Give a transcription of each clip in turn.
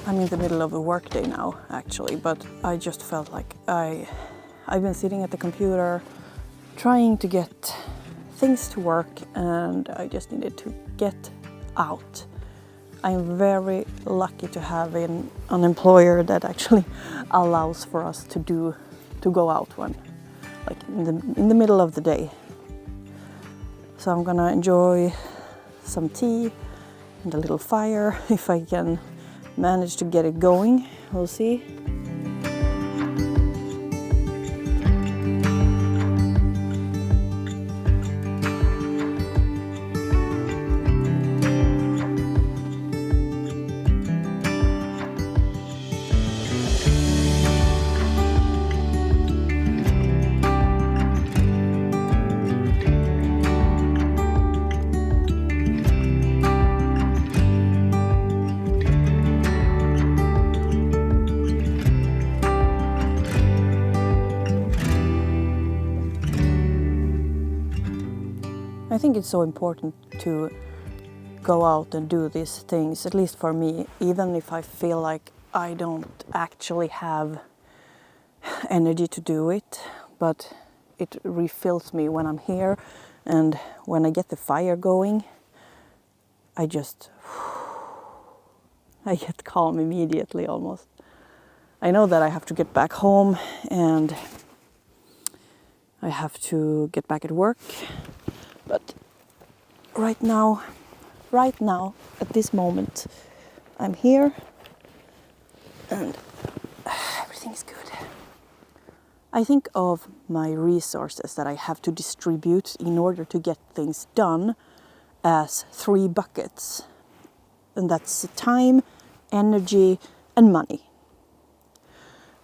I'm in the middle of a workday now, actually, but I just felt like I've been sitting at the computer trying to get things to work, and I just needed to get out. I'm very lucky to have an employer that actually allows for us to go out when, like in the middle of the day. So I'm gonna enjoy some tea and a little fire if I can manage to get it going. We'll see. I think it's so important to go out and do these things, at least for me, even if I feel like I don't actually have energy to do it, but it refills me when I'm here, and when I get the fire going, I get calm immediately almost. I know that I have to get back home and I have to get back at work. But right now, at this moment, I'm here and everything's good. I think of my resources that I have to distribute in order to get things done as 3 buckets. And that's time, energy, and money.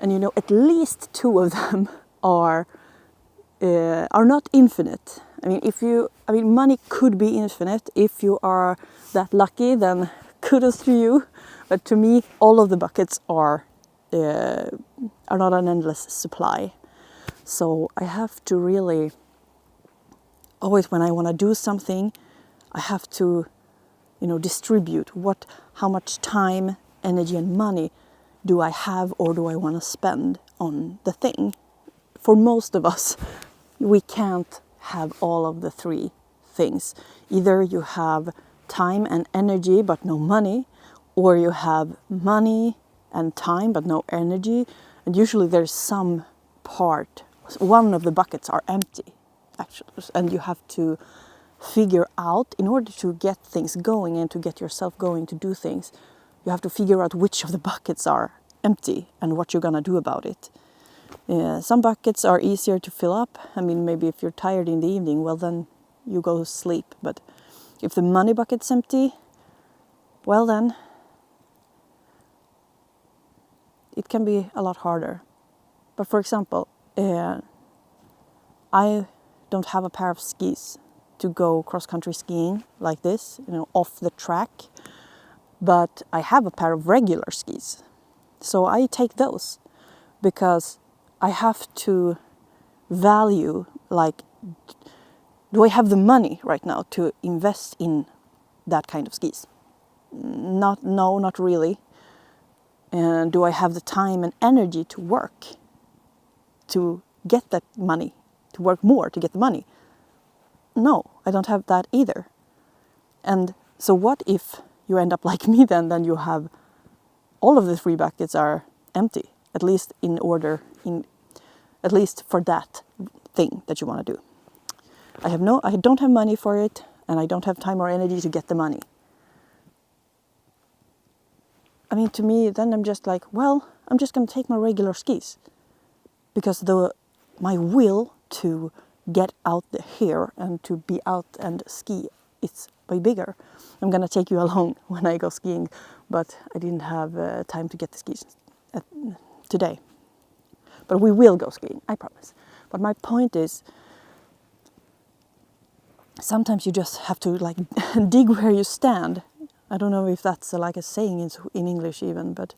And you know, at least 2 of them are not infinite. I mean, money could be infinite. If you are that lucky, then kudos to you. But to me, all of the buckets are not an endless supply. So I have to really, always when I want to do something, I have to, distribute how much time, energy, and money do I have or do I want to spend on the thing. For most of us, we can't have all of the 3 things. Either you have time and energy but no money, or you have money and time but no energy, and usually there's some part, one of the buckets are empty actually, and you have to figure out, in order to get things going and to get yourself going to do things, you have to figure out which of the buckets are empty and what you're gonna do about it. Some buckets are easier to fill up. I mean, maybe if you're tired in the evening, well then you go to sleep. But if the money bucket's empty, well then it can be a lot harder. But for example, I don't have a pair of skis to go cross-country skiing like this, off the track. But I have a pair of regular skis. So I take those because I have to value, like, do I have the money right now to invest in that kind of skis? No, not really. And do I have the time and energy to work to get that money, to work more to get the money? No, I don't have that either. And so what if you end up like me then you have all of the 3 buckets are empty, at least at least for that thing that you want to do. I don't have money for it, and I don't have time or energy to get the money. I mean, to me, then I'm just like, well, I'm just going to take my regular skis, because my will to get out here and to be out and ski, it's way bigger. I'm going to take you along when I go skiing, but I didn't have time to get the skis today. But we will go skiing, I promise. But my point is, sometimes you just have to like dig where you stand. I don't know if that's like a saying in English even, but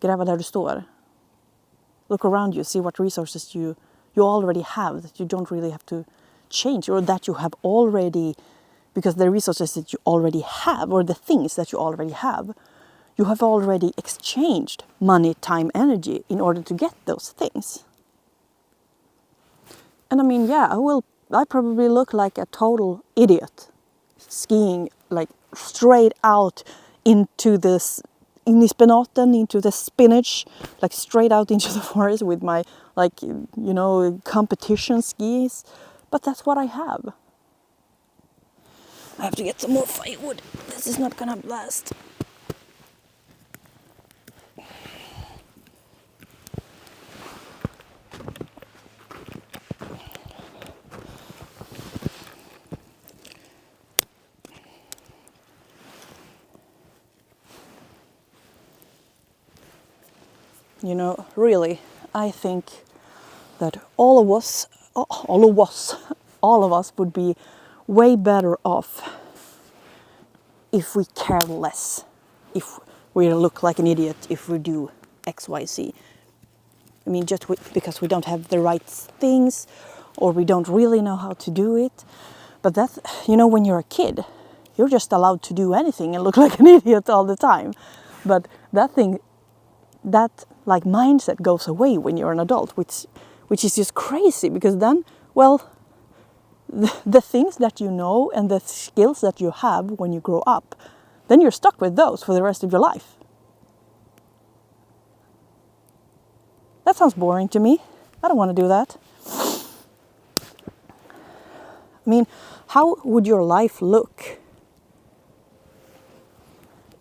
gräva där du står. Look around you, see what resources you already have that you don't really have to change, or that you have already, because the resources that you already have, or the things that you already have, you have already exchanged money, time, energy in order to get those things. And I mean, yeah, I probably look like a total idiot skiing like straight out into this innispenaten, into the spinach, like straight out into the forest with my like, you know, competition skis. But that's what I have. I have to get some more firewood. This is not gonna last. You know, really, I think that all of us would be way better off if we care less, if we look like an idiot, if we do X, Y, Z. I mean, just because we don't have the right things or we don't really know how to do it. But that, you know, when you're a kid, you're just allowed to do anything and look like an idiot all the time. But that like mindset goes away when you're an adult, which is just crazy, because then, well, the things that you know and the skills that you have when you grow up, then you're stuck with those for the rest of your life. That sounds boring to me. I don't want to do that. I mean, how would your life look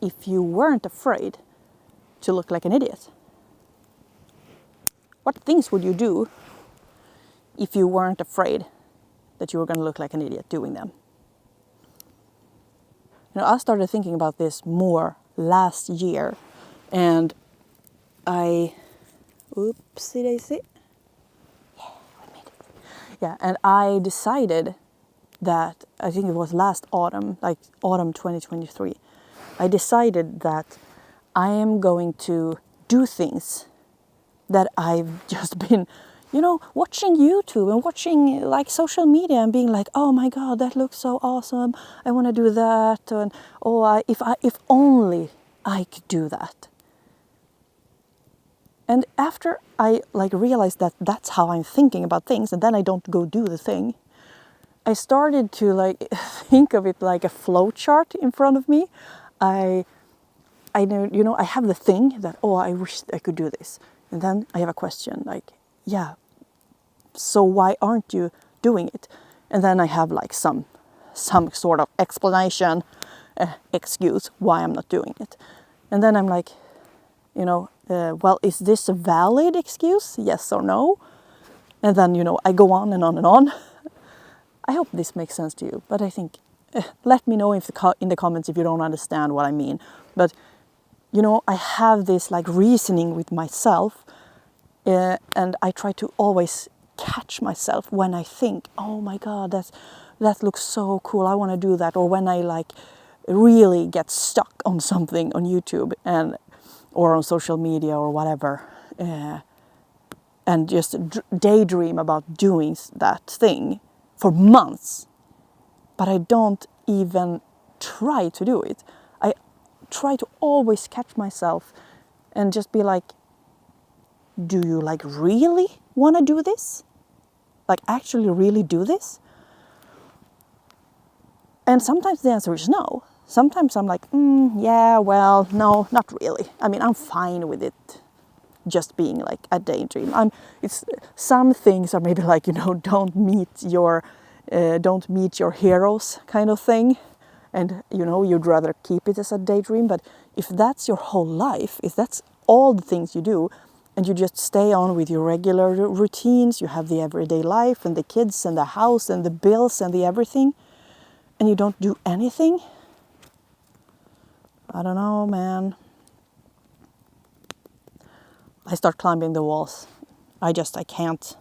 if you weren't afraid to look like an idiot? What things would you do if you weren't afraid that you were going to look like an idiot doing them? You know, I started thinking about this more last year, and oopsie daisy. Yeah, we made it. Yeah, and I decided that, I think it was last autumn, like autumn 2023, I decided that I am going to do things that I've just been, you know, watching YouTube and watching like social media and being like, oh my God, that looks so awesome. I want to do that. And if only I could do that. And after I like realized that that's how I'm thinking about things, and then I don't go do the thing, I started to like think of it like a flow chart in front of me. I know, you know, I have the thing that, oh, I wish I could do this. And then I have a question like, yeah, so why aren't you doing it? And then I have like some sort of explanation, excuse why I'm not doing it. And then I'm like, you know, well, is this a valid excuse? Yes or no? And then, you know, I go on and on and on. I hope this makes sense to you, but I think, let me know if in the comments if you don't understand what I mean. But, you know, I have this like reasoning with myself, and I try to always catch myself when I think, oh my God, that looks so cool, I want to do that. Or when I like really get stuck on something on YouTube or on social media or whatever, and just daydream about doing that thing for months, but I don't even try to do it. I try to always catch myself and just be like, do you like really want to do this? Like actually really do this? And sometimes the answer is no. Sometimes I'm like, yeah, well, no, not really. I mean, I'm fine with it just being like a daydream. It's some things are maybe like, you know, don't meet your heroes kind of thing, and you know, you'd rather keep it as a daydream. But if that's your whole life, if that's all the things you do, and you just stay on with your regular routines, you have the everyday life and the kids and the house and the bills and the everything, and you don't do anything, I don't know, man. I start climbing the walls. I can't.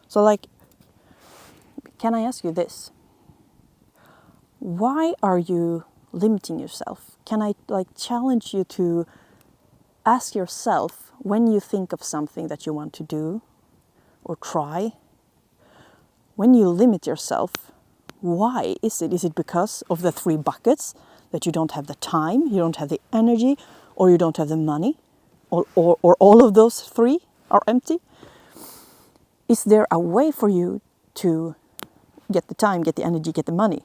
So like, can I ask you this? Why are you limiting yourself? Can I like challenge you to ask yourself, when you think of something that you want to do or try, when you limit yourself, why is it? Is it because of the 3 buckets, that you don't have the time, you don't have the energy, or you don't have the money, or all of those three are empty? Is there a way for you to get the time, get the energy, get the money?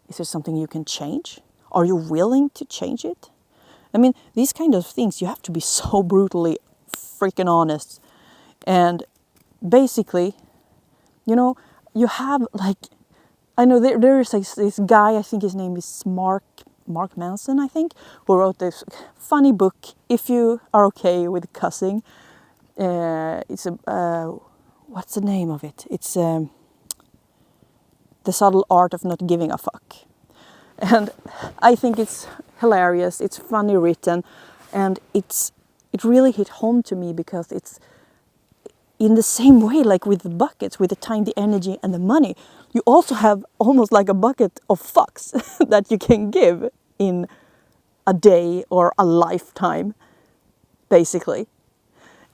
Is there something you can change? Are you willing to change it? I mean, these kind of things, you have to be so brutally freaking honest. And basically, you know, you have like, I know there is like this guy, I think his name is Mark Manson, I think, who wrote this funny book, if you are okay with cussing. It's a, what's the name of it? It's The Subtle Art of Not Giving a Fuck. And I think it's hilarious, it's funny written, and it really hit home to me because it's in the same way, like with the buckets, with the time, the energy, and the money. You also have almost like a bucket of fucks that you can give in a day or a lifetime, basically.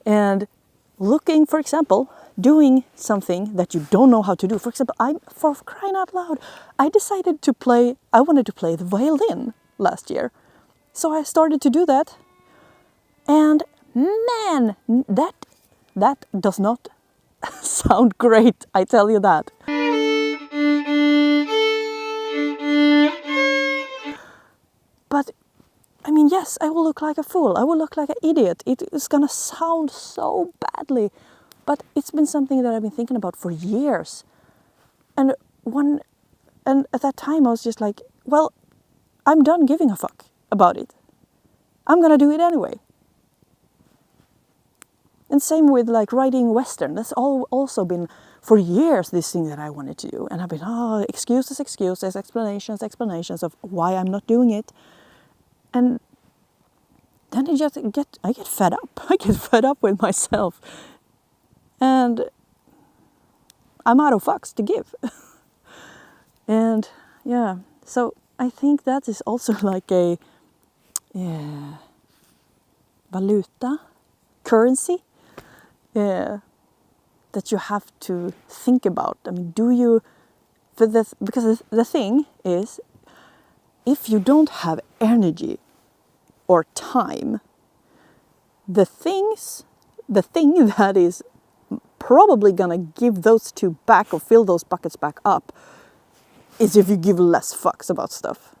And looking, for example, doing something that you don't know how to do. For example, for crying out loud, I decided to I wanted to play the violin last year. So I started to do that. And man, that does not sound great, I tell you that. But I mean, yes, I will look like a fool. I will look like an idiot. It is gonna sound so badly. But it's been something that I've been thinking about for years. And at that time I was just like, well, I'm done giving a fuck about it. I'm gonna do it anyway. And same with like writing Western. That's also been for years this thing that I wanted to do. And I've been, excuses, explanations of why I'm not doing it. And then I get fed up. I get fed up with myself. And I'm out of fucks to give. And yeah, so I think that is also like a valuta, currency, that you have to think about. I mean, because the thing is, if you don't have energy or time, the thing that is probably gonna give those two back or fill those buckets back up is if you give less fucks about stuff.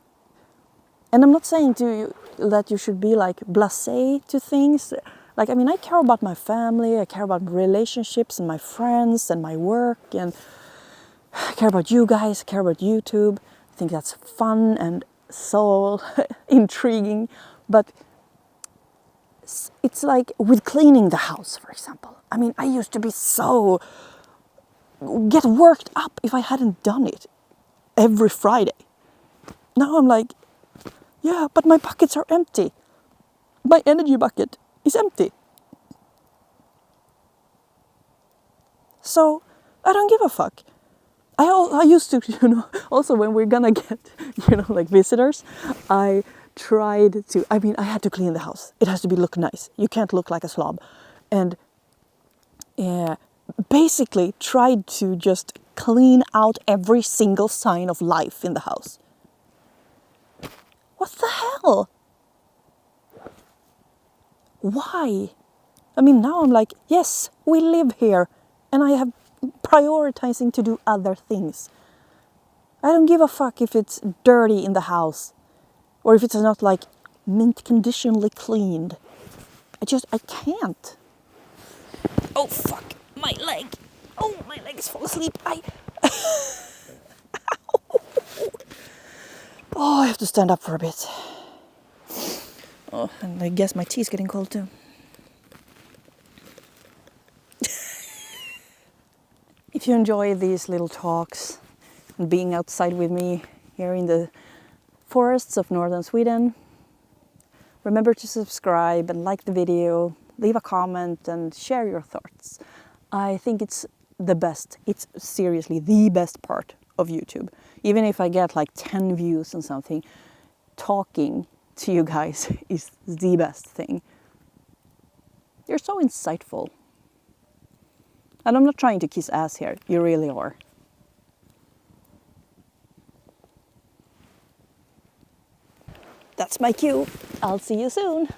And I'm not saying to you that you should be like blasé to things. Like, I mean, I care about my family, I care about relationships and my friends and my work, and I care about you guys, I care about YouTube. I think that's fun and so intriguing. But it's like with cleaning the house, for example. I mean, I used to be get worked up if I hadn't done it every Friday. Now I'm like, yeah, but my buckets are empty. My energy bucket is empty. So I don't give a fuck. I used to, also when we're gonna get, like visitors, I had to clean the house. It has to look nice. You can't look like a slob. And basically tried to just clean out every single sign of life in the house. What the hell? Why? I mean, now I'm like, yes, we live here, and I have prioritizing to do other things. I don't give a fuck if it's dirty in the house, or if it's not like mint conditionally cleaned. I can't. Oh fuck, my leg. Oh, my leg is falling asleep. Oh, I have to stand up for a bit. Oh, and I guess my tea is getting cold too. If you enjoy these little talks and being outside with me here in the forests of northern Sweden, remember to subscribe and like the video, leave a comment and share your thoughts. I think it's the best. It's seriously the best part of YouTube. Even if I get like 10 views on something, talking to you guys is the best thing. You're so insightful. And I'm not trying to kiss ass here. You really are. That's my cue. I'll see you soon.